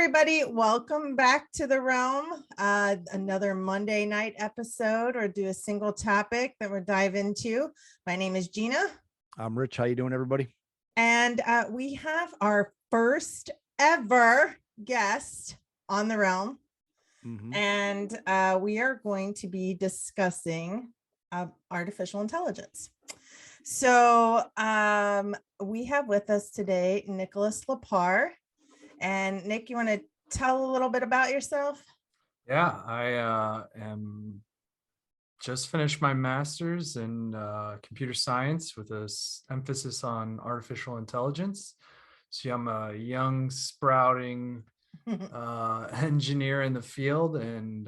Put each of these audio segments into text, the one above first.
everybody. Welcome back to the realm. Another Monday night episode, or do a single topic that we'll dive into. My name is Gina. I'm Rich. How you doing, everybody? And we have our first ever guest on the realm. And we are going to be discussing artificial intelligence. So we have with us today Nicholas LePar. And Nick, you want to tell a little bit about yourself? Yeah, I am just finished my master's in computer science with an emphasis on artificial intelligence. So I'm a young, sprouting engineer in the field, and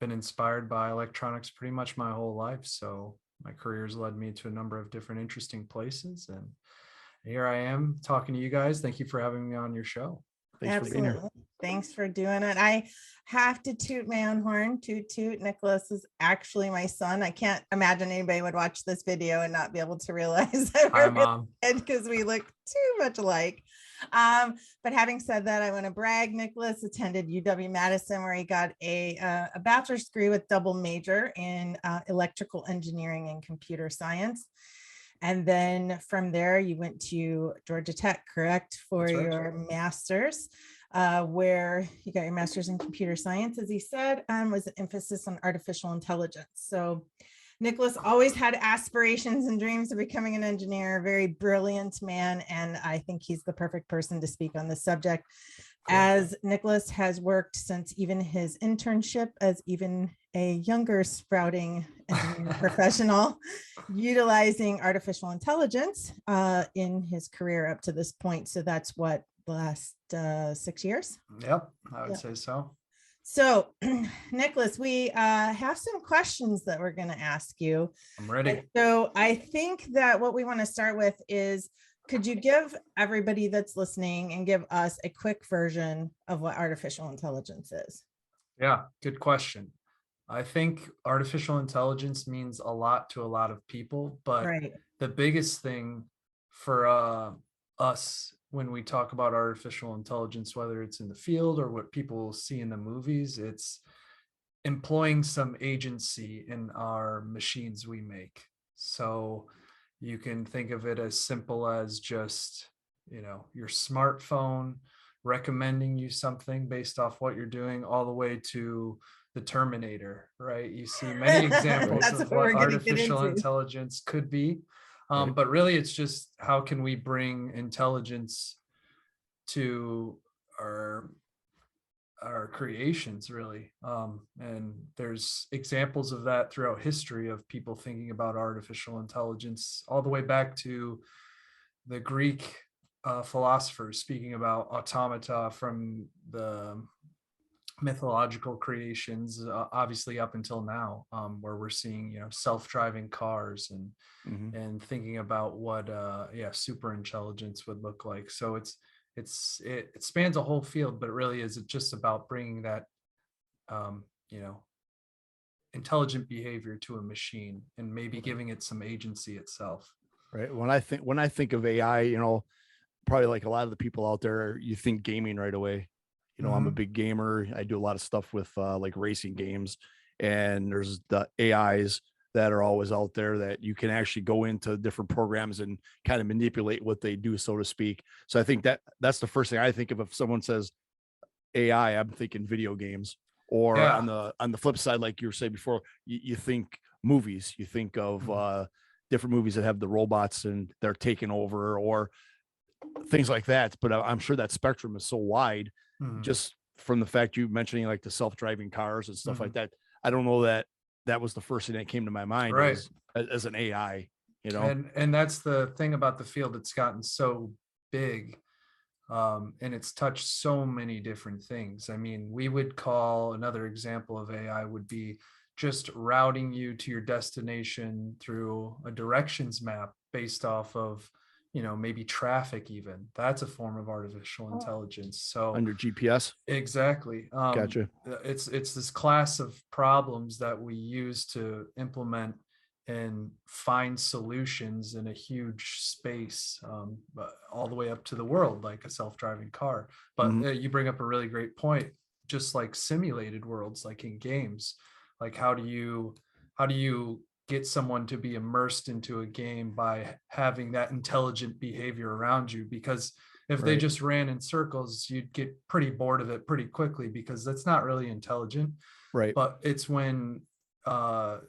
been inspired by electronics pretty much my whole life. So my career has led me to a number of different interesting places, and here I am talking to you guys. Thank you for having me on your show. Thanks Absolutely. for being here. Thanks for doing it. I have to toot my own horn. Toot toot. Nicholas is actually my son. I can't imagine anybody would watch this video and not be able to realize that Hi, Mom. because we look too much alike. But having said that, I want to brag. Nicholas attended UW-Madison, where he got a bachelor's degree with double major in electrical engineering and computer science. And then from there, you went to Georgia Tech, correct, for your master's, where you got your master's in computer science, as he said, was an emphasis on artificial intelligence. So Nicholas always had aspirations and dreams of becoming an engineer, a very brilliant man, and I think he's the perfect person to speak on this subject. Cool. As Nicholas has worked since even his internship as even a younger sprouting engineering professional, utilizing artificial intelligence in his career up to this point. So that's what, the last 6 years? Yep, I would say so. So, Nicholas, we have some questions that we're going to ask you. I'm ready. And so I think that what we want to start with is, could you give everybody that's listening and give us a quick version of what artificial intelligence is? Yeah, good question. I think artificial intelligence means a lot to a lot of people, but the biggest thing for us when we talk about artificial intelligence, whether it's in the field or what people see in the movies, it's employing some agency in our machines we make. So you can think of it as simple as just, your smartphone recommending you something based off what you're doing, all the way to the Terminator, right? You see many examples of what artificial intelligence could be. But really, it's just, how can we bring intelligence to our creations, really? And there's examples of that throughout history, of people thinking about artificial intelligence, all the way back to the Greek philosophers speaking about automata from the mythological creations, obviously up until now, where we're seeing self-driving cars and thinking about what super intelligence would look like. So it spans a whole field, but it really is just about bringing that intelligent behavior to a machine and maybe giving it some agency itself. Right. When I think of AI, probably like a lot of the people out there, you think gaming right away. I'm a big gamer. I do a lot of stuff with like racing games, and there's the AIs that are always out there that you can actually go into different programs and kind of manipulate what they do, so to speak. So I think that's the first thing I think of. If someone says AI, I'm thinking video games. Or on the flip side, like you were saying before, you think movies. You think of different movies that have the robots and they're taking over, or things like that. But I'm sure that spectrum is so wide, just from the fact you mentioning like the self-driving cars and stuff like that. I don't know that was the first thing that came to my mind, as an AI, And that's the thing about the field. It's gotten so big, and it's touched so many different things. I mean, we would call, another example of AI would be just routing you to your destination through a directions map based off of maybe traffic. Even that's a form of artificial intelligence. So under GPS. Exactly. Gotcha. It's this class of problems that we use to implement and find solutions in a huge space, all the way up to the world, like a self-driving car. But you bring up a really great point, just like simulated worlds, like in games. Like how do you get someone to be immersed into a game by having that intelligent behavior around you? Because if they just ran in circles, you'd get pretty bored of it pretty quickly, because that's not really intelligent. Right. But it's when the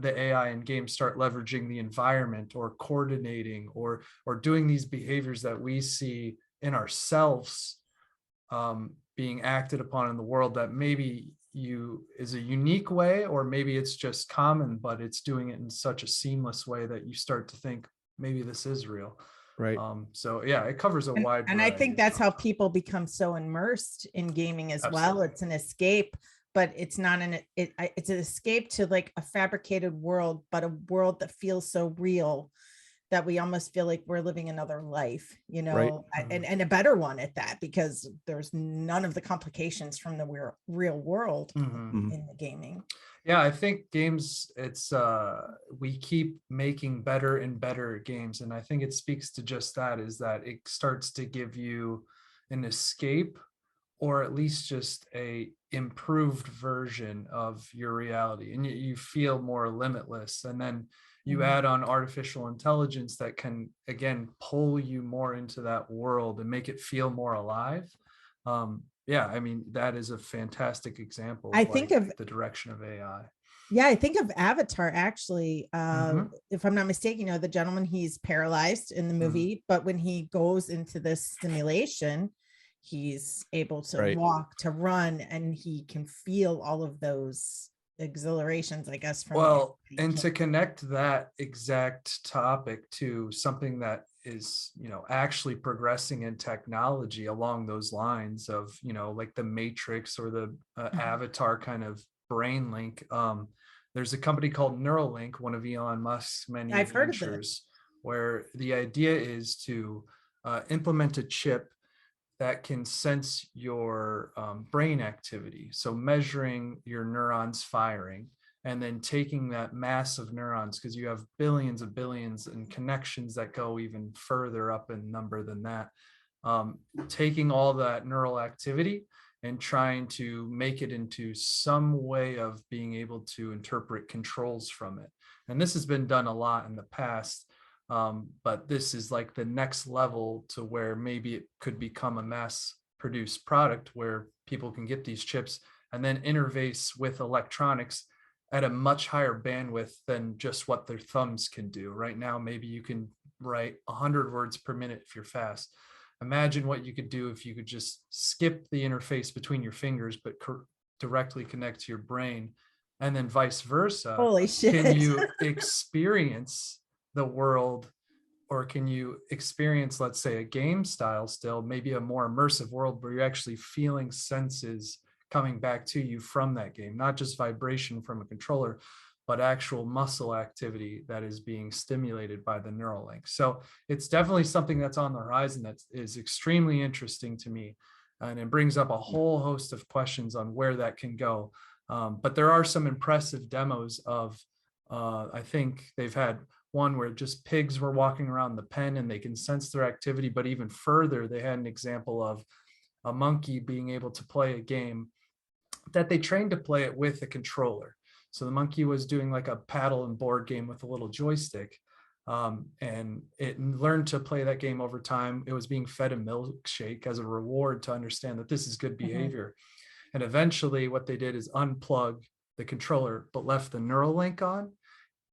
AI in games start leveraging the environment, or coordinating, or doing these behaviors that we see in ourselves, being acted upon in the world, that maybe is a unique way, or maybe it's just common, but it's doing it in such a seamless way that you start to think maybe this is real. Right. So yeah, it covers a wide and I think that's how topics. people become so immersed in gaming as well. Absolutely. It's an escape, but it's not it's an escape to like a fabricated world, but a world that feels so real that we almost feel like we're living another life, you know, and a better one at that, because there's none of the complications from the real world in the gaming. Yeah, I think games, we keep making better and better games. And I think it speaks to just that, is that it starts to give you an escape, or at least just a improved version of your reality. And you feel more limitless. And then you add on artificial intelligence that can, again, pull you more into that world and make it feel more alive. Yeah, I mean, that is a fantastic example of, I think of the direction of AI. Yeah, I think of Avatar, actually. If I'm not mistaken, you know, the gentleman, he's paralyzed in the movie, but when he goes into this simulation, he's able to walk, to run, and he can feel all of those exhilarations, I guess. And to connect that exact topic to something that is, you know, actually progressing in technology along those lines of, you know, like the Matrix or the Avatar kind of brain link. There's a company called Neuralink, one of Elon Musk's many ventures, where the idea is to implement a chip that can sense your brain activity. So measuring your neurons firing, and then taking that mass of neurons, because you have billions of billions and connections that go even further up in number than that, taking all that neural activity and trying to make it into some way of being able to interpret controls from it. And this has been done a lot in the past, but this is like the next level to where maybe it could become a mass produced product where people can get these chips and then interface with electronics at a much higher bandwidth than just what their thumbs can do. Right now, maybe you can write 100 words per minute if you're fast. Imagine what you could do if you could just skip the interface between your fingers, but directly connect to your brain, and then vice versa. Holy shit. Can you experience the world, or can you experience, let's say, a game style still, maybe a more immersive world where you're actually feeling senses coming back to you from that game, not just vibration from a controller, but actual muscle activity that is being stimulated by the neural link. So it's definitely something that's on the horizon that is extremely interesting to me. And it brings up a whole host of questions on where that can go. But there are some impressive demos of, I think they've had one where just pigs were walking around the pen and they can sense their activity. But even further, they had an example of a monkey being able to play a game that they trained to play it with a controller. So the monkey was doing like a paddle and board game with a little joystick, and it learned to play that game over time. It was being fed a milkshake as a reward to understand that this is good behavior. And eventually what they did is unplug the controller, but left the neural link on,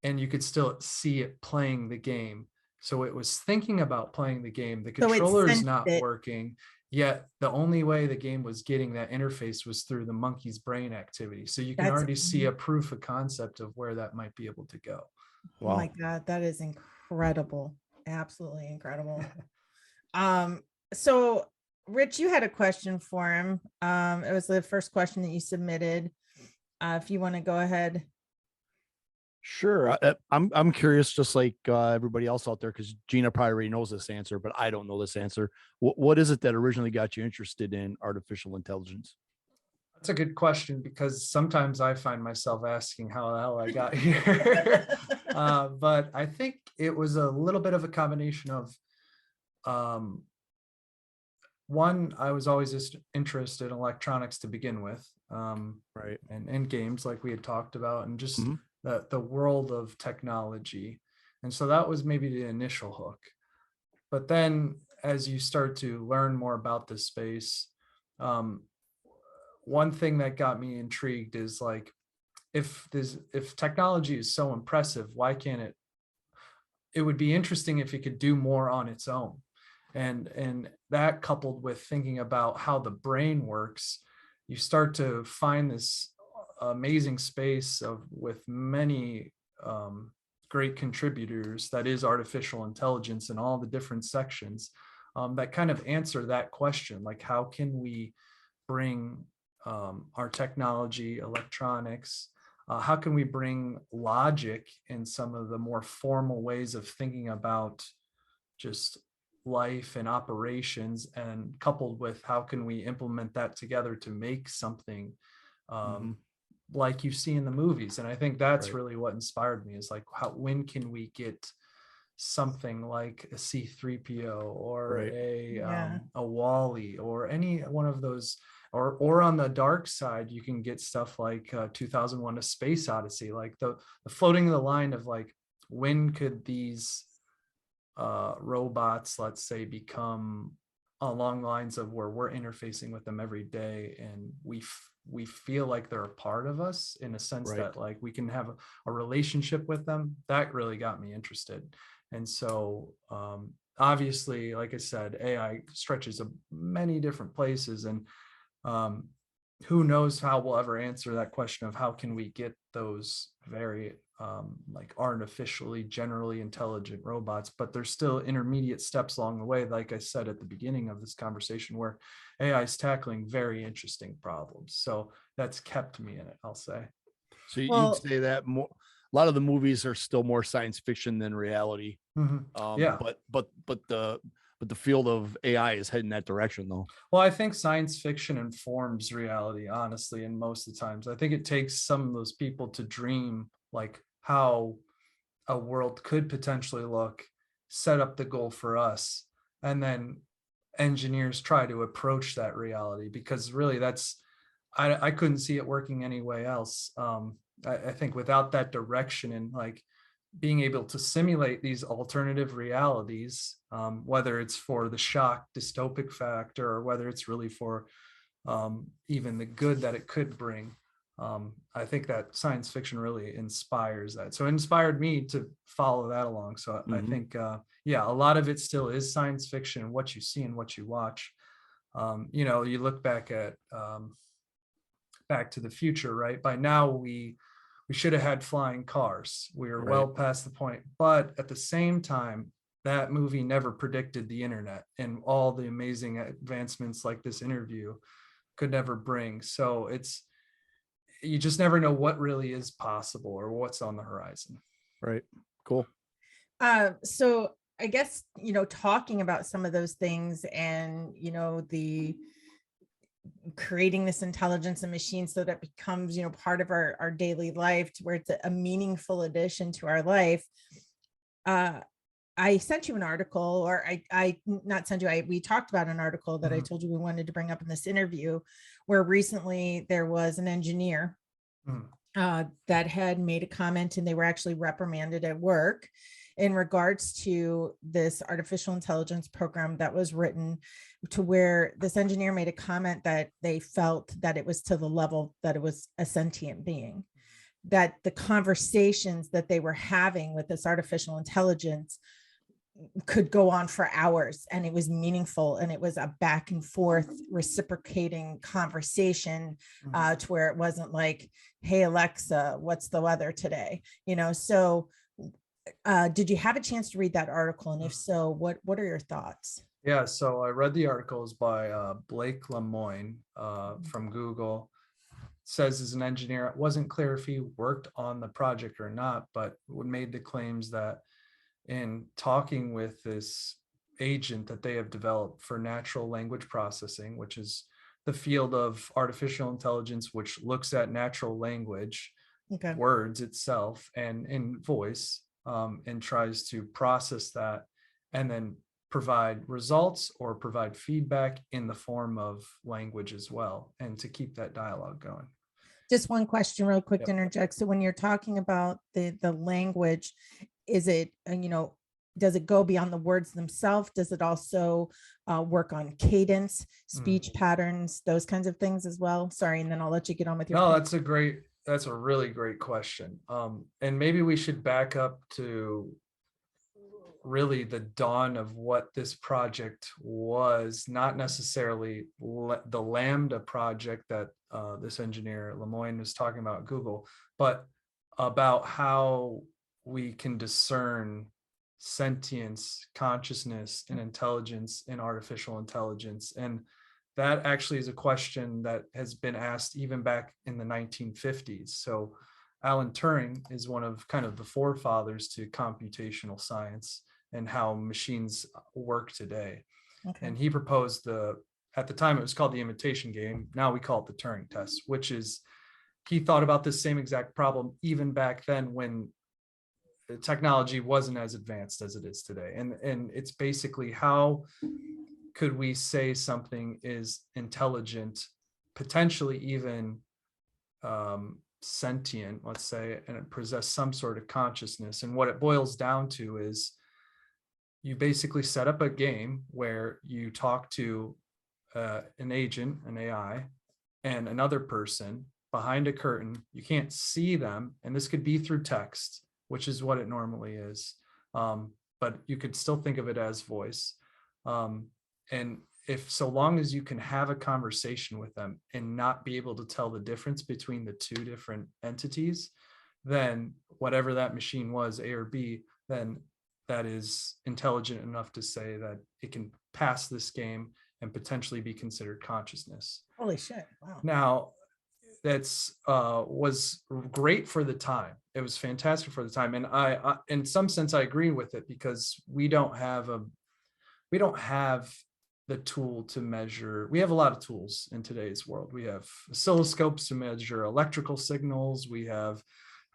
and you could still see it playing the game. So it was thinking about playing the game. The controller is not working. Yet the only way the game was getting that interface was through the monkey's brain activity. So you can already see a proof of concept of where that might be able to go. Wow. Oh my God, that is incredible. Absolutely incredible. So Rich, you had a question for him. It was the first question that you submitted. If you want to go ahead. Sure. I'm curious, just like everybody else out there, because Gina probably already knows this answer, but I don't know this answer. What is it that originally got you interested in artificial intelligence? That's a good question, because sometimes I find myself asking how the hell I got here. But I think it was a little bit of a combination of, one, I was always just interested in electronics to begin with, Right. and games like we had talked about, and just Mhm. the world of technology. And so that was maybe the initial hook. But then as you start to learn more about this space, um, one thing that got me intrigued is like, if technology is so impressive, why can't it would be interesting if it could do more on its own. And that, coupled with thinking about how the brain works, you start to find this amazing space of with many great contributors, that is artificial intelligence, and all the different sections that kind of answer that question, like how can we bring our technology, electronics, how can we bring logic in some of the more formal ways of thinking about just life and operations, and coupled with how can we implement that together to make something Mhm. like you see in the movies. And I think that's Right. really what inspired me, is like, when can we get something like a C3PO, or Right. a Wally, or any one of those, or on the dark side, you can get stuff like 2001: A Space Odyssey, like the floating the line of like, when could these robots, let's say, become along the lines of where we're interfacing with them every day, and we feel like they're a part of us, in a sense Right. that like we can have a relationship with them. That really got me interested. And so obviously, like I said, AI stretches many different places, and um, who knows how we'll ever answer that question of how can we get those very like artificially generally intelligent robots. But there's still intermediate steps along the way, like I said at the beginning of this conversation, where AI is tackling very interesting problems. So that's kept me in it, I'll say. So you'd Well, say that more, a lot of the movies are still more science fiction than reality. Yeah. But the field of AI is heading that direction though. Well, I think science fiction informs reality, honestly, and most of the times. I think it takes some of those people to dream like how a world could potentially look, set up the goal for us, and then engineers try to approach that reality, because really that's, I couldn't see it working any way else. I think without that direction, and like being able to simulate these alternative realities, whether it's for the shock dystopic factor, or whether it's really for even the good that it could bring. I think that science fiction really inspires that. So it inspired me to follow that along. So I Mhm. think, yeah, a lot of it still is science fiction, what you see and what you watch. You look back at Back to the Future, right? By now we should have had flying cars. We are well Right. past the point. But at the same time, that movie never predicted the internet and all the amazing advancements like this interview could never bring. So you just never know what really is possible or what's on the horizon. Right. Cool. so I guess, talking about some of those things, and, the creating this intelligence in machines so that becomes, part of our daily life, to where it's a meaningful addition to our life. Uh, I sent you an article, or I not sent you, we talked about an article that I told you we wanted to bring up in this interview, where recently there was an engineer that had made a comment, and they were actually reprimanded at work in regards to this artificial intelligence program that was written, to where this engineer made a comment that they felt that it was to the level that it was a sentient being, that the conversations that they were having with this artificial intelligence could go on for hours, and it was meaningful, and it was a back and forth reciprocating conversation, to where it wasn't like, hey Alexa, what's the weather today? So did you have a chance to read that article, and if so, what are your thoughts? Yeah, so I read the articles by Blake Lemoine from Google. Says as an engineer, it wasn't clear if he worked on the project or not, but made the claims that in talking with this agent that they have developed for natural language processing, which is the field of artificial intelligence, which looks at natural language, Okay. words itself, and in voice, and tries to process that and then provide results or provide feedback in the form of language as well, and to keep that dialogue going. Just one question real quick Yep. to interject. So when you're talking about the language, is it, does it go beyond the words themselves? Does it also work on cadence, speech patterns, those kinds of things as well? Sorry, and then I'll let you get on with your. No, that's a really great question. And maybe we should back up to really the dawn of what this project was, not necessarily the Lambda project that this engineer Lemoyne was talking about at Google, but about how we can discern sentience, consciousness, and intelligence in artificial intelligence. And that actually is a question that has been asked even back in the 1950s. So Alan Turing is one of kind of the forefathers to computational science and how machines work today. Okay. And he proposed at the time it was called the imitation game. Now we call it the Turing Test, which is, he thought about this same exact problem even back then when the technology wasn't as advanced as it is today. And it's basically, how could we say something is intelligent, potentially even sentient, let's say, and it possess some sort of consciousness. And what it boils down to is, you basically set up a game where you talk to an agent, an AI, and another person behind a curtain. You can't see them, and this could be through text, which is what it normally is. But you could still think of it as voice. And if, so long as you can have a conversation with them and not be able to tell the difference between the two different entities, then whatever that machine was, A or B, then that is intelligent enough to say that it can pass this game and potentially be considered consciousness. Holy shit. Wow. Now, that's was great for the time. It was fantastic for the time. And I in some sense, I agree with it, because we don't have the tool to measure. We have a lot of tools in today's world. We have oscilloscopes to measure electrical signals. We have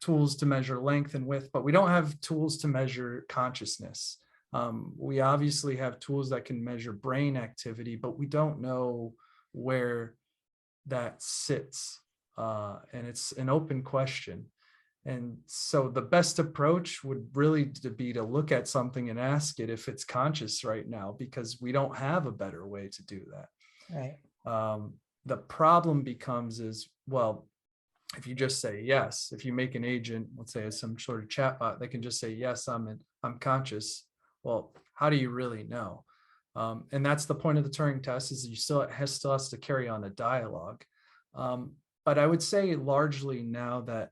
tools to measure length and width, but we don't have tools to measure consciousness. We obviously have tools that can measure brain activity, but we don't know where that sits. And it's an open question. And so the best approach would really be to look at something and ask it if it's conscious right now, because we don't have a better way to do that. Right. The problem becomes is, well, if you just say yes, if you make an agent, let's say as some sort of chatbot, they can just say, yes, I'm conscious. Well, how do you really know? And that's the point of the Turing test, is you still has to carry on a dialogue. But I would say largely now that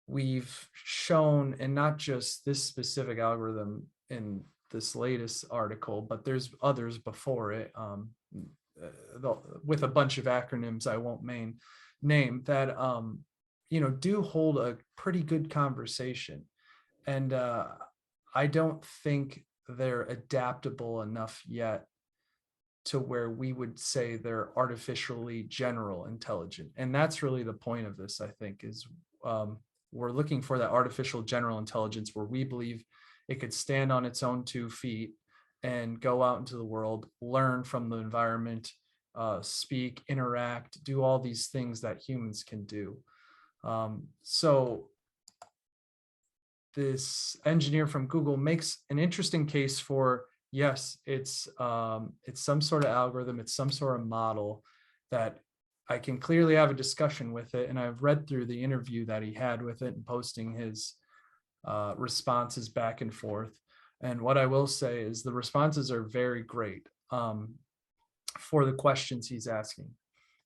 we've shown, and not just this specific algorithm in this latest article, but there's others before it, with a bunch of acronyms I won't name, that do hold a pretty good conversation. And I don't think they're adaptable enough yet to where we would say they're artificially general intelligent. And that's really the point of this, I think, is we're looking for that artificial general intelligence where we believe it could stand on its own 2 feet and go out into the world, learn from the environment, speak, interact, do all these things that humans can do. So this engineer from Google makes an interesting case for, yes, it's some sort of algorithm, it's some sort of model that I can clearly have a discussion with it. And I've read through the interview that he had with it and posting his responses back and forth. And what I will say is the responses are very great for the questions he's asking.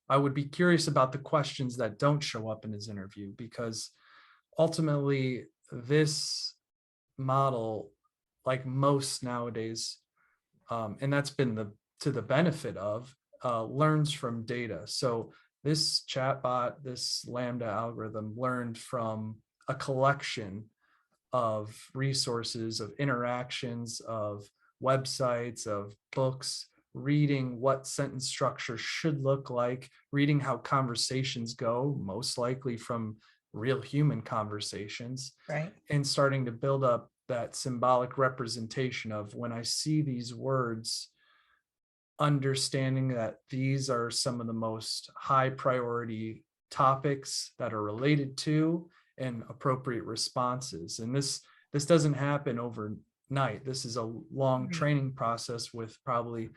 I would be curious about the questions that don't show up in his interview, because ultimately this model, like most nowadays, and that's been to the benefit of, learns from data. So this chatbot, this Lambda algorithm, learned from a collection of resources, of interactions, of websites, of books, reading what sentence structure should look like, reading how conversations go, most likely from real human conversations, right, and starting to build up that symbolic representation of, when I see these words, understanding that these are some of the most high priority topics that are related to and appropriate responses. And this doesn't happen overnight. This is a long Right. training process with probably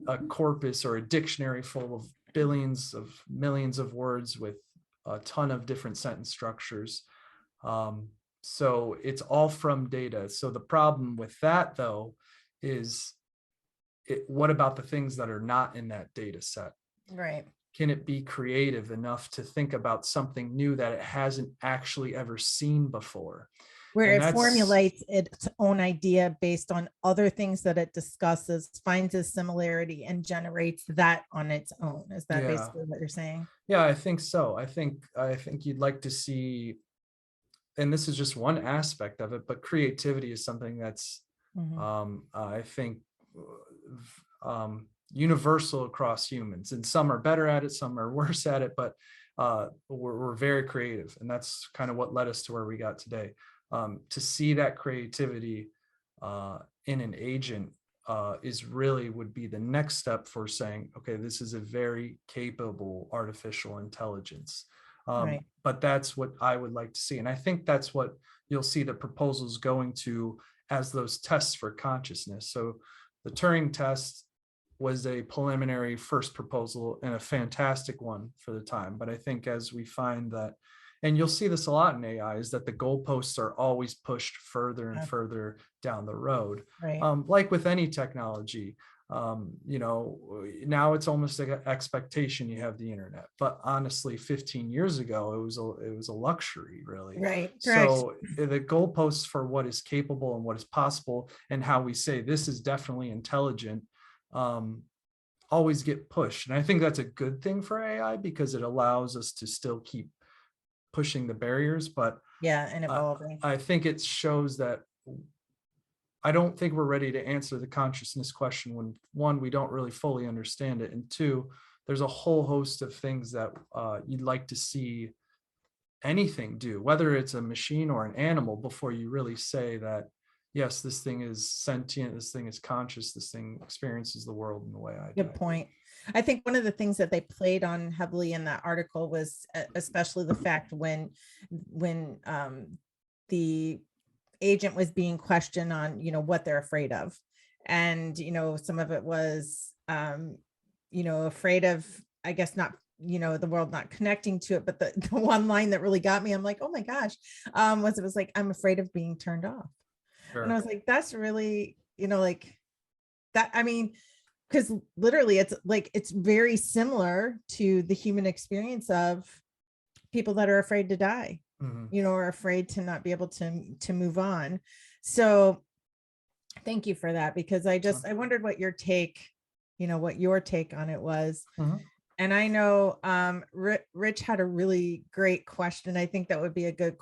a corpus or a dictionary full of billions of millions of words with a ton of different sentence structures. So it's all from data. So the problem with that, though, is what about the things that are not in that data set? right. Can it be creative enough to think about something new that it hasn't actually ever seen before? Where And it formulates its own idea based on other things that it discusses, finds a similarity, and generates that on its own. Is that basically what you're saying? Yeah, I think so. I think you'd like to see, and this is just one aspect of it, but creativity is something that's I think universal across humans, and some are better at it, some are worse at it, but we're very creative, and that's kind of what led us to where we got today. To see that creativity in an agent is really would be the next step for saying, okay, this is a very capable artificial intelligence. Right. But that's what I would like to see, and I think that's what you'll see the proposals going to as those tests for consciousness. So the Turing test was a preliminary first proposal and a fantastic one for the time. But I think as we find that, and you'll see this a lot in AI, is that the goalposts are always pushed further and further down the road. Right. Like with any technology, now it's almost like an expectation you have the internet. But honestly, 15 years ago, it was a luxury, really. Right. So the goalposts for what is capable and what is possible, and how we say this is definitely intelligent, always get pushed. And I think that's a good thing for AI, because it allows us to still keep pushing the barriers. But and evolving. I think it shows that I don't think we're ready to answer the consciousness question when, one, we don't really fully understand it, and two, there's a whole host of things that you'd like to see anything do, whether it's a machine or an animal, before you really say that, yes, this thing is sentient, this thing is conscious, this thing experiences the world in the way I do. Good point. I think one of the things that they played on heavily in that article was especially the fact when the agent was being questioned on, what they're afraid of. And, some of it was, afraid of, I guess, not, the world not connecting to it. But the one line that really got me, I'm like, oh my gosh, it was like, I'm afraid of being turned off. Sure. And I was like, that's really, like that. I mean, because literally it's very similar to the human experience of people that are afraid to die, or afraid to not be able to move on. So thank you for that, because I wondered what your take on it was. And I know Rich had a really great question. I think that would be a good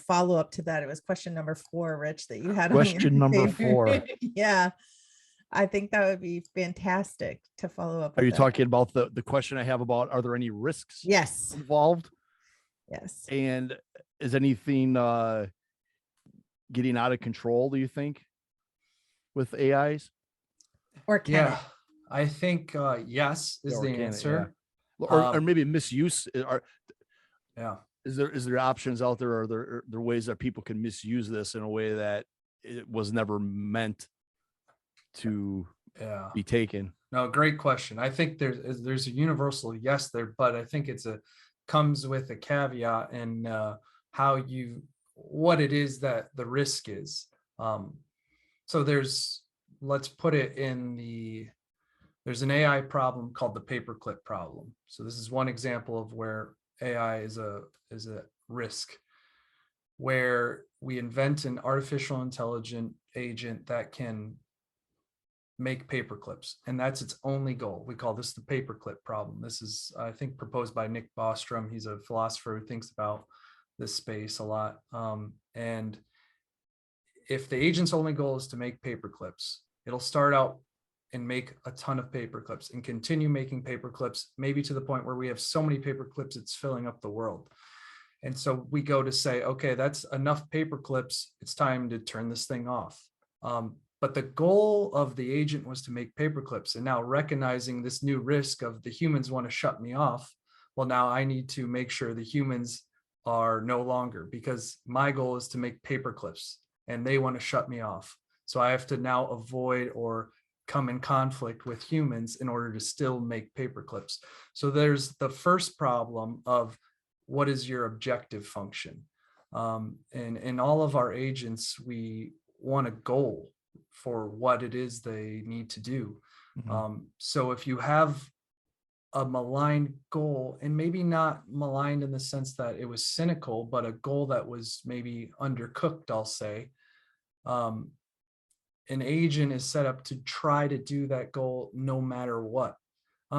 follow-up to that. It was question number 4, Rich, that you had. Question number 4. Yeah. I think that would be fantastic to follow up. Are you talking about the question I have about, are there any risks involved? Yes. And is anything getting out of control, do you think, with AIs? Or can it? I think yes is the answer. Or maybe misuse. Is there options out there? Are there ways that people can misuse this in a way that it was never meant to be taken? No, great question. I think there's a universal yes there, but I think comes with a caveat in what it is that the risk is. So let's put it in there's an AI problem called the paperclip problem. So this is one example of where AI is a risk, where we invent an artificial intelligent agent that can make paper clips, and that's its only goal. We call this the paperclip problem. This is, I think, proposed by Nick Bostrom. He's a philosopher who thinks about this space a lot. And if the agent's only goal is to make paper clips, it'll start out and make a ton of paper clips and continue making paper clips, maybe to the point where we have so many paper clips, it's filling up the world. And so we go to say, okay, that's enough paper clips. It's time to turn this thing off. But the goal of the agent was to make paper clips. And now recognizing this new risk of the humans want to shut me off. Well, now I need to make sure the humans are no longer, because my goal is to make paper clips and they want to shut me off. So I have to now avoid or come in conflict with humans in order to still make paper clips. So there's the first problem of what is your objective function? And in all of our agents, we want a goal for what it is they need to do. So if you have a malign goal, and maybe not maligned in the sense that it was cynical, but a goal that was maybe undercooked, I'll say, an agent is set up to try to do that goal no matter what.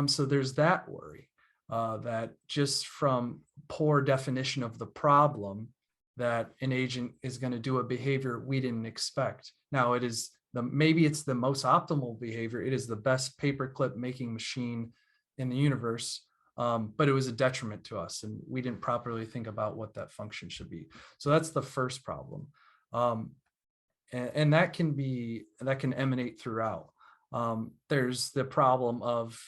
So there's that worry that just from poor definition of the problem, that an agent is going to do a behavior we didn't expect. Now it is maybe it's the most optimal behavior. It is the best paperclip making machine in the universe, but it was a detriment to us, and we didn't properly think about what that function should be. So that's the first problem. And that can emanate throughout. There's the problem of,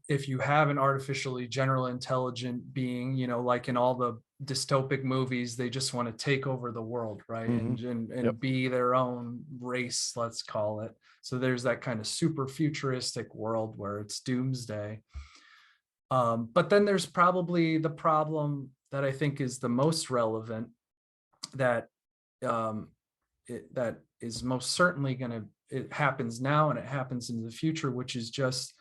if you have an artificially general intelligent being, like in all the dystopic movies, they just want to take over the world, right? And yep. Be their own race, let's call it. So there's that kind of super futuristic world where it's doomsday. But then there's probably the problem that I think is the most relevant, that that is most certainly it happens now and it happens in the future, which is just,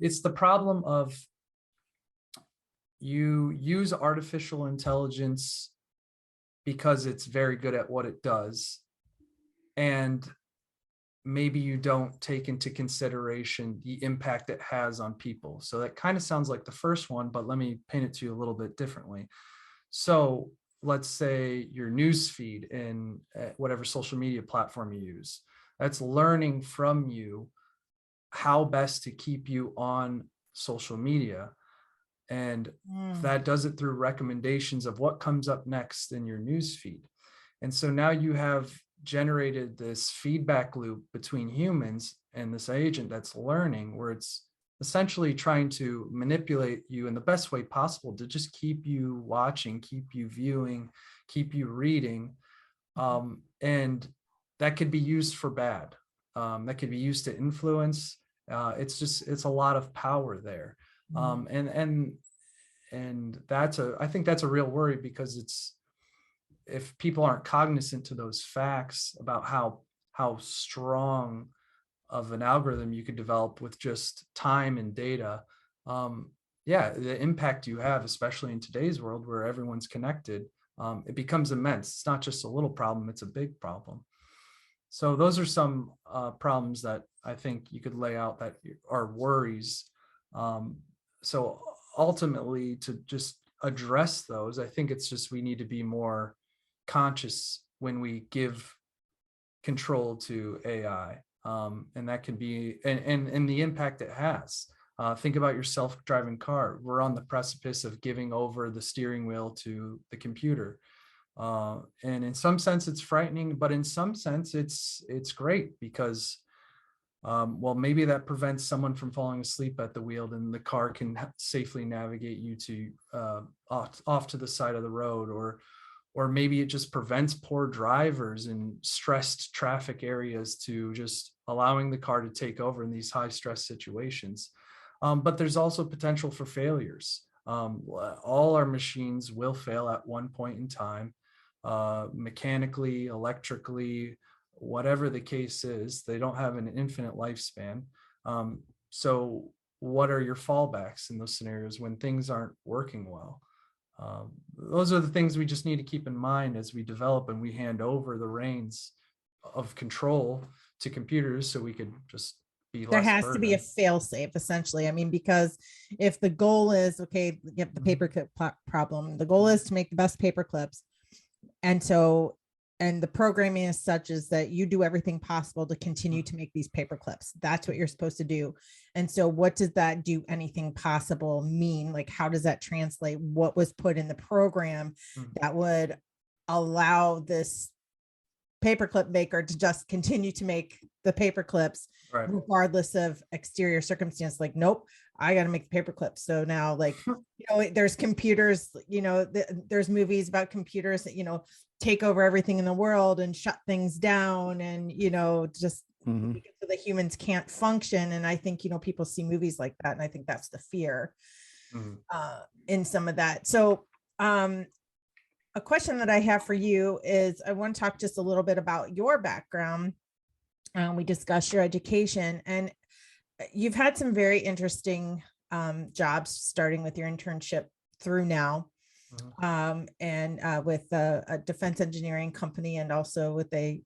it's the problem of you use artificial intelligence because it's very good at what it does, and maybe you don't take into consideration the impact it has on people. So that kind of sounds like the first one, but let me paint it to you a little bit differently. So let's say your news feed in whatever social media platform you use, that's learning from you how best to keep you on social media. And that does it through recommendations of what comes up next in your news feed. And so now you have generated this feedback loop between humans and this agent that's learning, where it's essentially trying to manipulate you in the best way possible to just keep you watching, keep you viewing, keep you reading. And that could be used for bad. That could be used to influence. It's a lot of power there. And I think that's a real worry, because if people aren't cognizant to those facts about how strong of an algorithm you could develop with just time and data, the impact you have, especially in today's world where everyone's connected, it becomes immense. It's not just a little problem, it's a big problem. So those are some problems that I think you could lay out that are worries. So ultimately, to just address those, I think it's just we need to be more conscious when we give control to AI. And that can be, and the impact it has. Think about your self-driving car. We're on the precipice of giving over the steering wheel to the computer. And in some sense it's frightening, but in some sense it's great, because maybe that prevents someone from falling asleep at the wheel, and the car can safely navigate you to off to the side of the road, or maybe it just prevents poor drivers in stressed traffic areas to just allowing the car to take over in these high stress situations. But there's also potential for failures. All our machines will fail at one point in time, mechanically, electrically, whatever the case is. They don't have an infinite lifespan. So what are your fallbacks in those scenarios when things aren't working well? Those are the things we just need to keep in mind as we develop and we hand over the reins of control to computers, so we could just be less there has burdened. To be a fail-safe, essentially. I mean, because if the goal is, okay, get the paperclip problem, the goal is to make the best paper clips. And so and the programming is such is that you do everything possible to continue to make these paper clips. That's what you're supposed to do. And so what does that do anything possible mean? Like, how does that translate what was put in the program that would allow this paperclip maker to just continue to make the paper clips regardless of exterior circumstance? Like, nope, I got to make the paper clips. So now, like, there's computers, there's movies about computers that, take over everything in the world and shut things down, and, just because the humans can't function. And I think, people see movies like that, and I think that's the fear in some of that. So, a question that I have for you is, I want to talk just a little bit about your background. We discussed your education, and you've had some very interesting jobs, starting with your internship through now, and with a defense engineering company, and also with a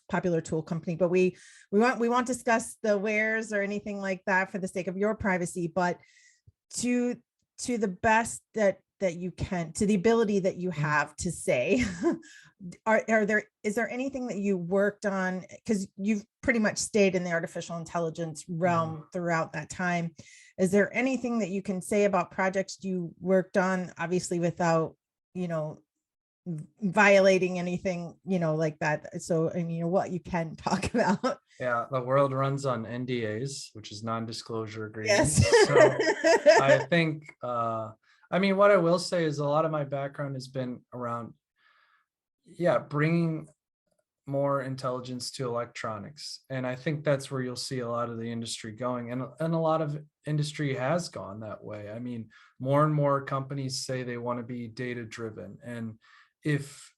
popular tool company. But we won't discuss the wheres or anything like that for the sake of your privacy. But to the best that you can, to the ability that you have to say, is there anything that you worked on, because you've pretty much stayed in the artificial intelligence realm throughout that time? Is there anything that you can say about projects you worked on, obviously without violating anything like that? So, what you can talk about. Yeah, the world runs on NDAs, which is non-disclosure agreements. Yes. So I think what I will say is, a lot of my background has been around bringing more intelligence to electronics. And I think that's where you'll see a lot of the industry going. And a lot of industry has gone that way. I mean, more and more companies say they want to be data driven. And if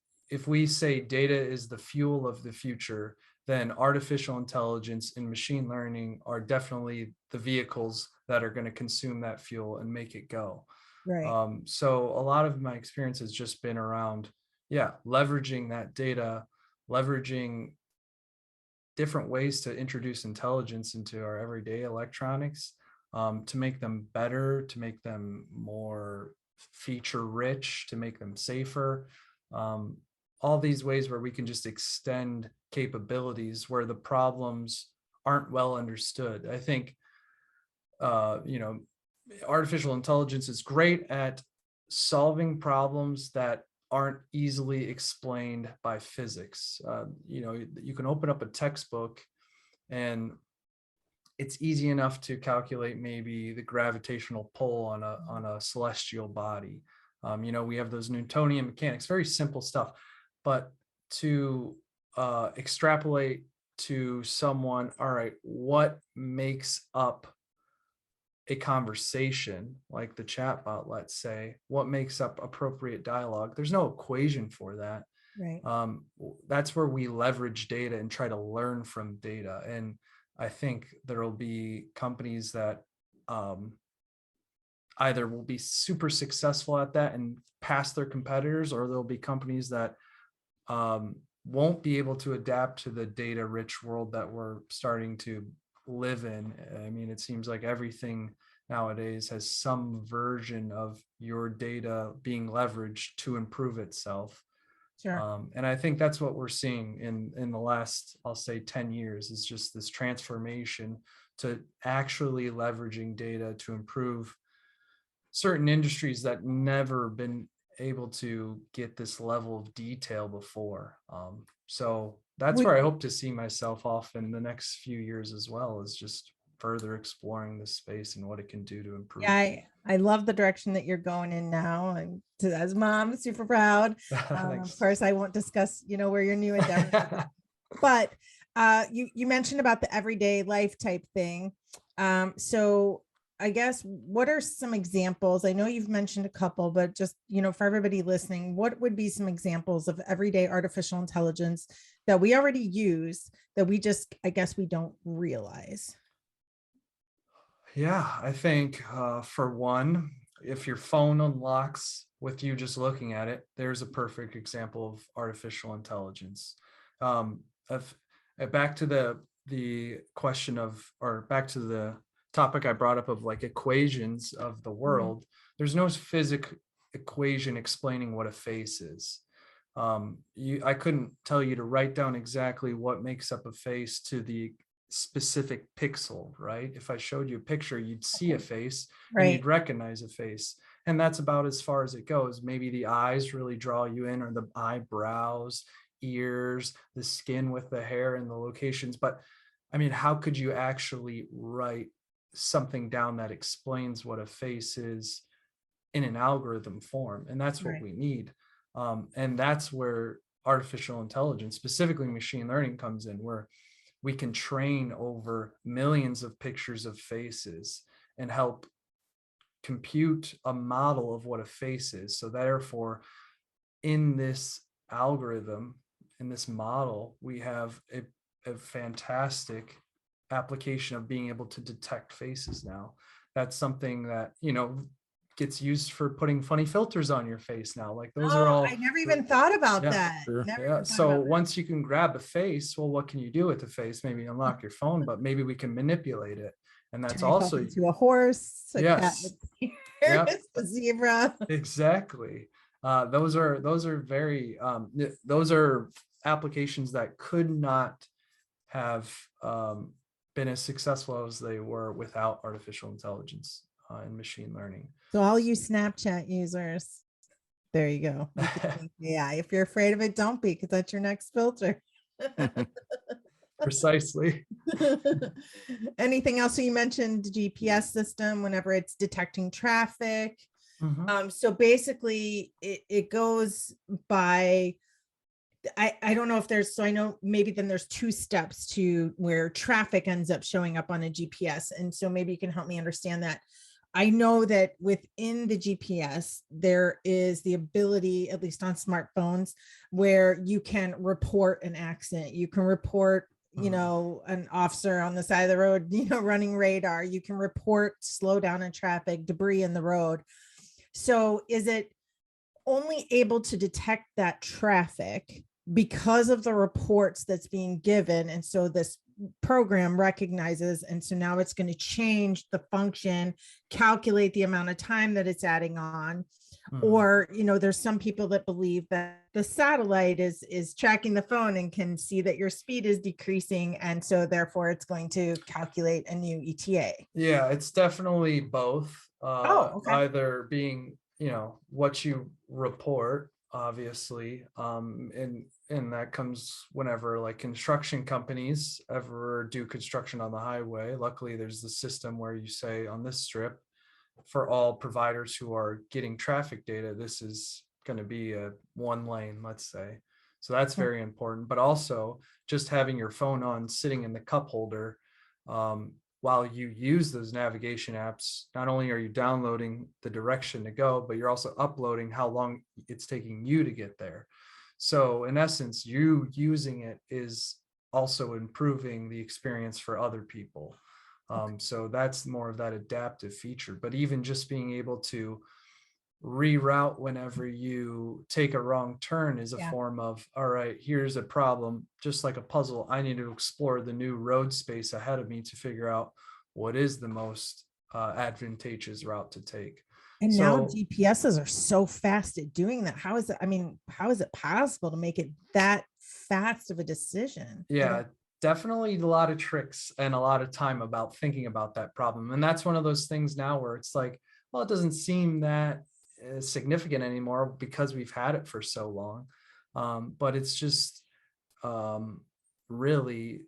we say data is the fuel of the future, then artificial intelligence and machine learning are definitely the vehicles that are going to consume that fuel and make it go. Right. So a lot of my experience has just been around, leveraging that data, leveraging different ways to introduce intelligence into our everyday electronics, to make them better, to make them more feature rich, to make them safer. All these ways where we can just extend capabilities where the problems aren't well understood. I think, artificial intelligence is great at solving problems that aren't easily explained by physics. You can open up a textbook and it's easy enough to calculate maybe the gravitational pull on a celestial body. We have those Newtonian mechanics, very simple stuff, but to extrapolate to someone, all right, what makes up a conversation like the chatbot, let's say, what makes up appropriate dialogue? There's no equation for that. Right. That's where we leverage data and try to learn from data. And I think there will be companies that either will be super successful at that and pass their competitors, or there'll be companies that won't be able to adapt to the data rich world that we're starting to live in. I mean, it seems like everything nowadays has some version of your data being leveraged to improve itself. Sure. And I think that's what we're seeing in the last, I'll say 10 years, is just this transformation to actually leveraging data to improve certain industries that never been able to get this level of detail before. So that's where I hope to see myself off in the next few years as well, is just further exploring this space and what it can do to improve. Yeah, I love the direction that you're going in now, and as mom, super proud. Of course, I won't discuss, where your new endeavor, but you mentioned about the everyday life type thing. So I guess, what are some examples? I know you've mentioned a couple, but just, for everybody listening, what would be some examples of everyday artificial intelligence that we already use that we just, I guess, we don't realize? Yeah, I think for one, if your phone unlocks with you just looking at it, there's a perfect example of artificial intelligence. Back to the question of, or back to the topic I brought up of like equations of the world, there's no physics equation explaining what a face is. I couldn't tell you to write down exactly what makes up a face to the specific pixel, right? If I showed you a picture, you'd see a face and you'd recognize a face. And that's about as far as it goes. Maybe the eyes really draw you in, or the eyebrows, ears, the skin with the hair and the locations. But I mean, how could you actually write something down that explains what a face is in an algorithm form? And that's what we need. And that's where artificial intelligence, specifically machine learning, comes in, where we can train over millions of pictures of faces and help compute a model of what a face is. So therefore, in this algorithm, in this model, we have a fantastic application of being able to detect faces now. That's something that, gets used for putting funny filters on your face now. Like those are all. I never even thought about that. Yeah. So once you can grab a face, well, what can you do with the face? Maybe unlock your phone, but maybe we can manipulate it. And that's also to a horse, a cat, a zebra. Exactly. Those are very those are applications that could not have been as successful as they were without artificial intelligence and machine learning. So all you Snapchat users, there you go. Yeah, if you're afraid of it, don't be, because that's your next filter. Precisely. Anything else? So you mentioned the GPS system whenever it's detecting traffic. So basically it goes by, I don't know if there's, so I know maybe then there's 2 steps to where traffic ends up showing up on a GPS. And so maybe you can help me understand that. I know that within the GPS, there is the ability, at least on smartphones, where you can report an accident. You can report, an officer on the side of the road, running radar. You can report slowdown in traffic, debris in the road. So is it only able to detect that traffic because of the reports that's being given? And so this program recognizes, and so now it's going to change the function, calculate the amount of time that it's adding on. Or, there's some people that believe that the satellite is tracking the phone and can see that your speed is decreasing, and so therefore it's going to calculate a new ETA. Yeah, it's definitely both. Okay. Either being, what you report, obviously, and that comes whenever like construction companies ever do construction on the highway. Luckily, there's the system where you say, on this strip, for all providers who are getting traffic data, this is going to be a 1 lane, let's say. So that's very important. But also just having your phone on sitting in the cup holder while you use those navigation apps, not only are you downloading the direction to go, but you're also uploading how long it's taking you to get there. So in essence, you using it is also improving the experience for other people. So that's more of that adaptive feature. But even just being able to reroute whenever you take a wrong turn is a form of, all right, here's a problem, just like a puzzle. I need to explore the new road space ahead of me to figure out what is the most advantageous route to take. And now GPSs are so fast at doing that. How is it possible to make it that fast of a decision? Yeah, definitely a lot of tricks and a lot of time about thinking about that problem. And that's one of those things now where it's like, well, it doesn't seem that significant anymore because we've had it for so long. But it's just really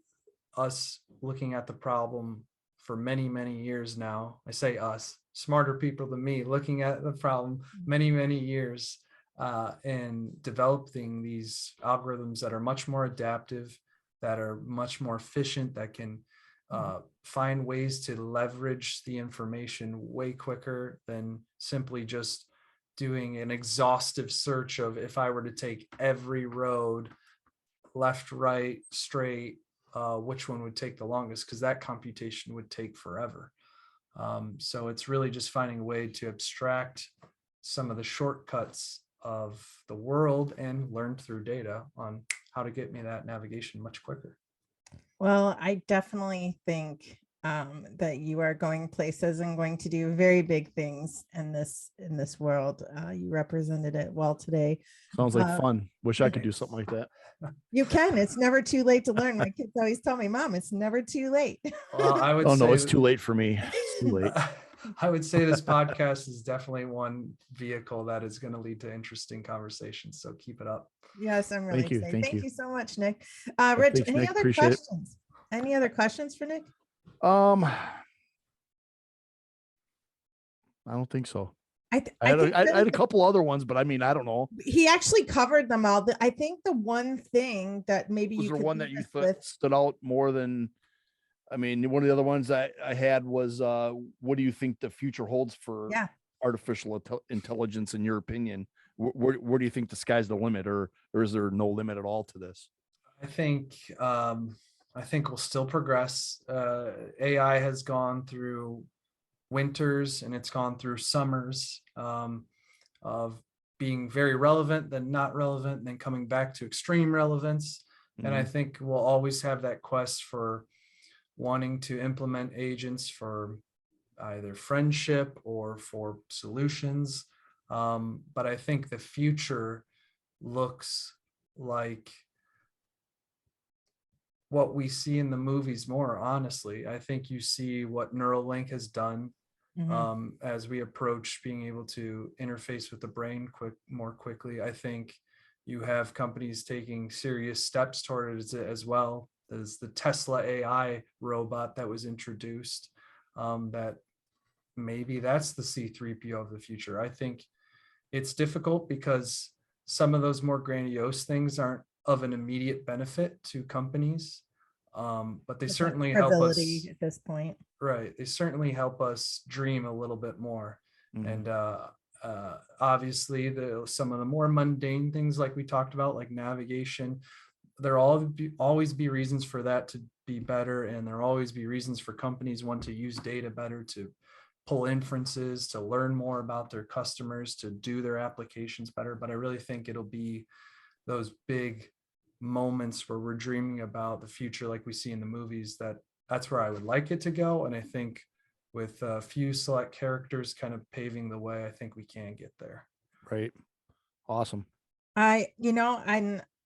us looking at the problem for many, many years now. I say us, smarter people than me, looking at the problem many, many years and developing these algorithms that are much more adaptive, that are much more efficient, that can find ways to leverage the information way quicker than simply just doing an exhaustive search of, if I were to take every road, left, right, straight, which one would take the longest, because that computation would take forever. So it's really just finding a way to abstract some of the shortcuts of the world and learn through data on how to get me that navigation much quicker. Well, I definitely think that you are going places and going to do very big things in this world. You represented it well today. Sounds like fun. Wish I could do something like that. You can. It's never too late to learn. My kids always tell me, Mom, it's never too late. Well, I would say no, it's that, too late for me. It's too late. I would say this podcast is definitely one vehicle that is going to lead to interesting conversations. So keep it up. Yes, I'm really excited. Thank you so much, Nick. Rich, thanks, any Nick. other Appreciate questions? Any other questions for Nick? I don't think so. I had a couple other ones, but I mean, I don't know. He actually covered them all. I think the one thing that maybe was there one that you thought stood out more than, I mean, one of the other ones I had was, what do you think the future holds for artificial intelligence in your opinion? Where do you think the sky's the limit, or is there no limit at all to this? I think we'll still progress. AI has gone through winters and it's gone through summers of being very relevant, then not relevant, then coming back to extreme relevance. Mm-hmm. And I think we'll always have that quest for wanting to implement agents for either friendship or for solutions. But I think the future looks like what we see in the movies more, honestly. I think you see what Neuralink has done as we approach being able to interface with the brain more quickly. I think you have companies taking serious steps toward it as well. There's the Tesla AI robot that was introduced, that maybe that's the C-3PO of the future. I think it's difficult because some of those more grandiose things aren't of an immediate benefit to companies, but they certainly help us at this point. Right. They certainly help us dream a little bit more. And obviously some of the more mundane things like we talked about, like navigation, there'll always be reasons for that to be better. And there'll always be reasons for companies want to use data better, to pull inferences, to learn more about their customers, to do their applications better. But I really think it'll be those big moments where we're dreaming about the future like we see in the movies. That's where I would like it to go. And I think with a few select characters kind of paving the way, I think we can get there. Right. Awesome.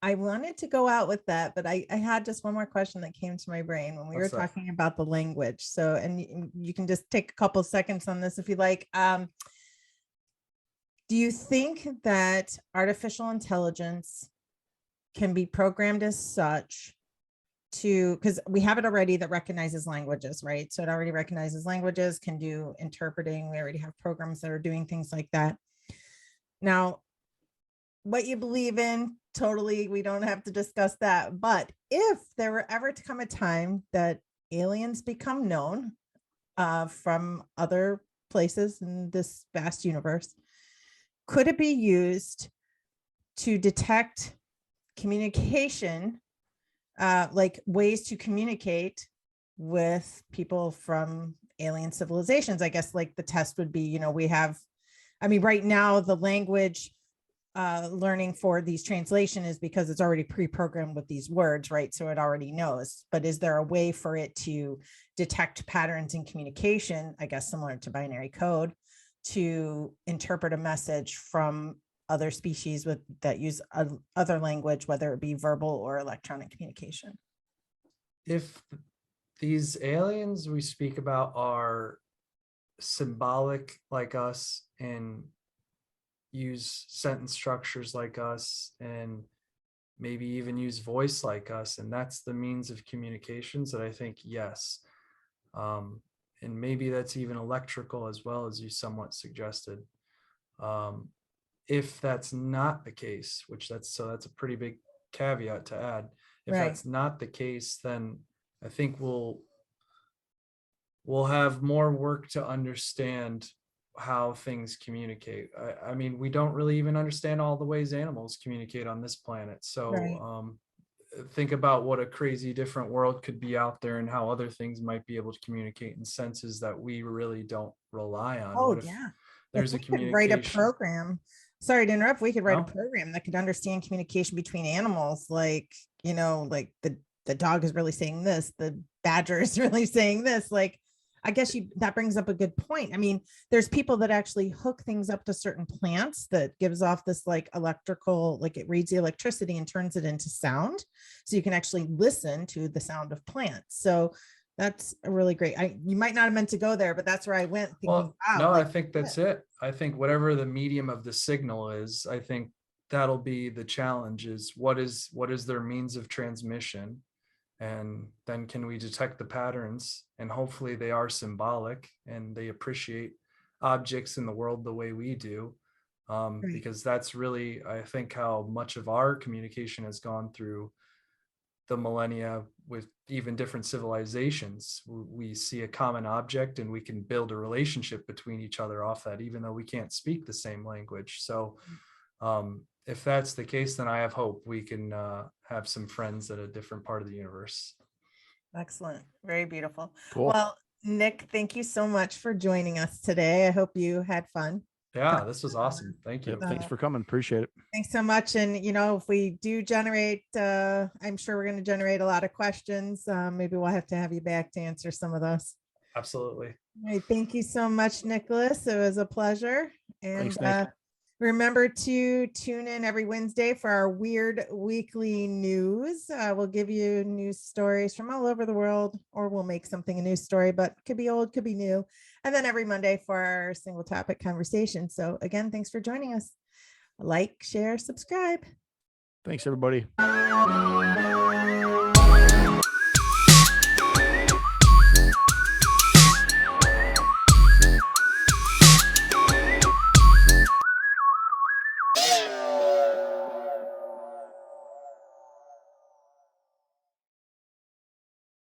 I wanted to go out with that, but I had just one more question that came to my brain when we were talking about the language. So, and you can just take a couple seconds on this if you like. Do you think that artificial intelligence can be programmed as such because we have it already that recognizes languages, right? So it already recognizes languages, can do interpreting. We already have programs that are doing things like that. Now, what you believe in, totally, we don't have to discuss that. But if there were ever to come a time that aliens become known from other places in this vast universe, could it be used to detect communication, like ways to communicate with people from alien civilizations? I guess like the test would be, right now the language learning for these translation is because it's already pre-programmed with these words, right? So it already knows. But is there a way for it to detect patterns in communication, I guess similar to binary code, to interpret a message from other species that use other language, whether it be verbal or electronic communication? If these aliens we speak about are symbolic like us and use sentence structures like us and maybe even use voice like us, and that's the means of communications, that I think yes. And maybe that's even electrical as well, as you somewhat suggested. If that's not the case, that's a pretty big caveat to add. If that's not the case, then I think we'll have more work to understand how things communicate. I mean, we don't really even understand all the ways animals communicate on this planet. So think about what a crazy different world could be out there and how other things might be able to communicate in senses that we really don't rely on. Oh, what if there's a communication? Write a program. Sorry to interrupt. We could write a program that could understand communication between animals, like the the dog is really saying this, the badger is really saying this. Like, I guess that brings up a good point. I mean, there's people that actually hook things up to certain plants that gives off this like electrical, like it reads the electricity and turns it into sound. So you can actually listen to the sound of plants. So that's a really great. You might not have meant to go there, but that's where I went thinking, Well, wow, no, like, I think that's it. I think whatever the medium of the signal is, I think that'll be the challenge, is what is their means of transmission? And then can we detect the patterns? And hopefully they are symbolic and they appreciate objects in the world the way we do. Because that's really, I think, how much of our communication has gone through the millennia with even different civilizations. We see a common object and we can build a relationship between each other off that, even though we can't speak the same language. So if that's the case, then I have hope we can have some friends at a different part of the universe. Excellent. Very beautiful. Cool. Well, Nick, thank you so much for joining us today. I hope you had fun. Yeah, this was awesome. Thank you. Yep, thanks for coming. Appreciate it. Thanks so much. And, if we do generate, I'm sure we're going to generate a lot of questions. Maybe we'll have to have you back to answer some of those. Absolutely. All right. Thank you so much, Nicholas. It was a pleasure. And Thanks, remember to tune in every Wednesday for our Weird Weekly News. We'll give you news stories from all over the world, or we'll make something a news story, but could be old, could be new. And then every Monday for our single topic conversation. So again, thanks for joining us. Like, share, subscribe. Thanks, everybody.